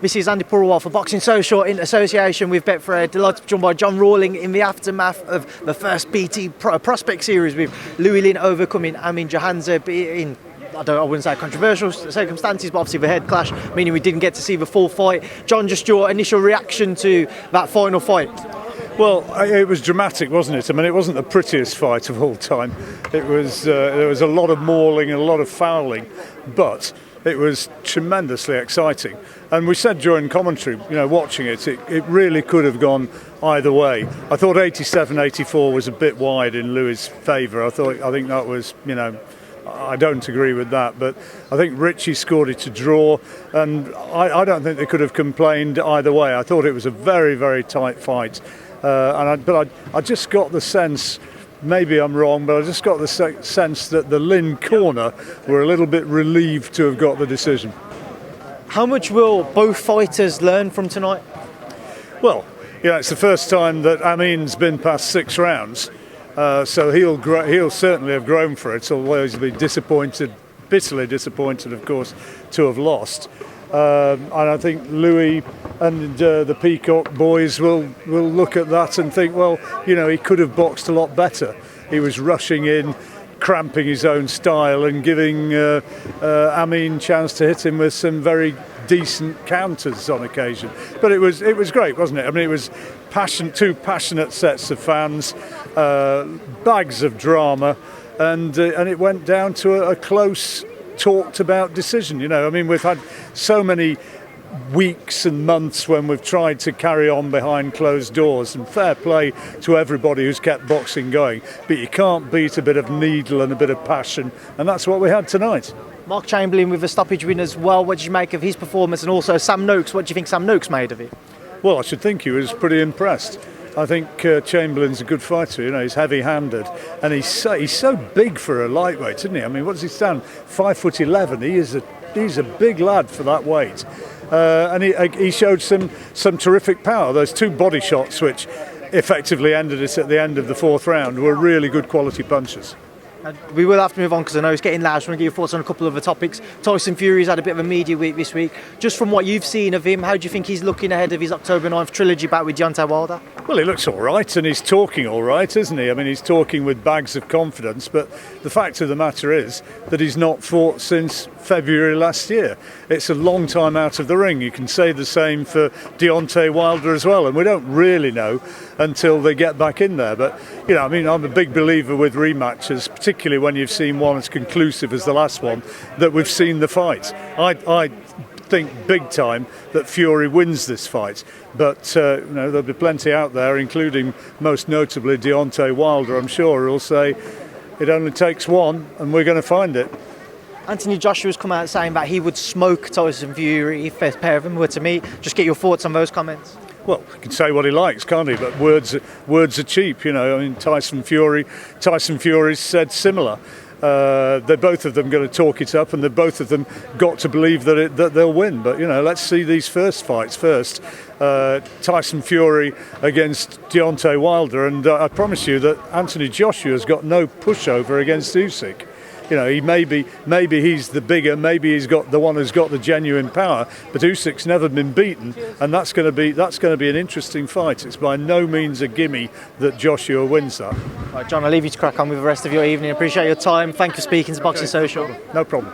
This is Andi Purewal for Boxing Social in association with Betfred. Delighted to be joined by John Rawling in the aftermath of the first BT Prospect Series with Louie Lynn overcoming Amin Jahanzeb in, I wouldn't say controversial circumstances, but obviously the head clash, meaning we didn't get to see the full fight. John, just your initial reaction to that final fight? Well, it was dramatic, wasn't it? I mean, it wasn't the prettiest fight of all time. It was there was a lot of mauling and a lot of fouling, but it was tremendously exciting. And we said during commentary, watching it really could have gone either way. I thought 87-84 was a bit wide in Louie's favour. I think that was, I don't agree with that, but I think Richie scored it to draw, and I don't think they could have complained either way. I thought it was a very, very tight fight, but I just got the sense, maybe I'm wrong, but I just got the sense that the Lynn corner were a little bit relieved to have got the decision. How much will both fighters learn from tonight? Well, it's the first time that Amin's been past 6 rounds. So he'll certainly have grown for it, although he'll be disappointed, bitterly disappointed, of course, to have lost. And I think Louie and the Peacock boys will look at that and think, well, he could have boxed a lot better. He was rushing in, cramping his own style and giving Amin a chance to hit him with some very decent counters on occasion. But it was great, wasn't it? I mean, it was two passionate sets of fans, bags of drama, and it went down to a close, talked about decision. I mean, we've had so many weeks and months when we've tried to carry on behind closed doors, and fair play to everybody who's kept boxing going, but you can't beat a bit of needle and a bit of passion, and that's what we had tonight. Mark Chamberlain with a stoppage win as well. What did you make of his performance? And also Sam Noakes, what do you think Sam Noakes made of it? Well, I should think he was pretty impressed. I think Chamberlain's a good fighter. He's heavy-handed, and he's so big for a lightweight, isn't he? I mean, what does he stand? 5'11". He's a big lad for that weight. And he showed some terrific power. Those 2 body shots, which effectively ended us at the end of the 4th round, were really good quality punches. We will have to move on because I know it's getting loud. I just want to get your thoughts on a couple of other topics. Tyson Fury's had a bit of a media week this week. Just from what you've seen of him, how do you think he's looking ahead of his October 9th trilogy back with Deontay Wilder? Well, he looks all right, and he's talking all right, isn't he? I mean, he's talking with bags of confidence, but the fact of the matter is that he's not fought since February last year. It's a long time out of the ring. You can say the same for Deontay Wilder as well, and we don't really know until they get back in there. But, I mean, I'm a big believer with rematches, particularly when you've seen one as conclusive as the last one, that we've seen the fight. I think big time that Fury wins this fight, but there'll be plenty out there, including most notably Deontay Wilder, I'm sure, who'll say it only takes one and we're going to find it. Anthony Joshua's come out saying that he would smoke Tyson Fury if a pair of them were to meet. Just get your thoughts on those comments. Well, he can say what he likes, can't he? But words are cheap, I mean, Tyson Fury's said similar. They're both of them going to talk it up, and they're both of them got to believe that they'll win. But let's see these first fights first. Tyson Fury against Deontay Wilder, and I promise you that Anthony Joshua's got no pushover against Usyk. He maybe he's the bigger, maybe he's got the one who's got the genuine power, but Usyk's never been beaten, and that's going to be an interesting fight. It's by no means a gimme that Joshua wins that. Right, John, I'll leave you to crack on with the rest of your evening. Appreciate your time. Thank you for speaking to Boxing Social. No problem.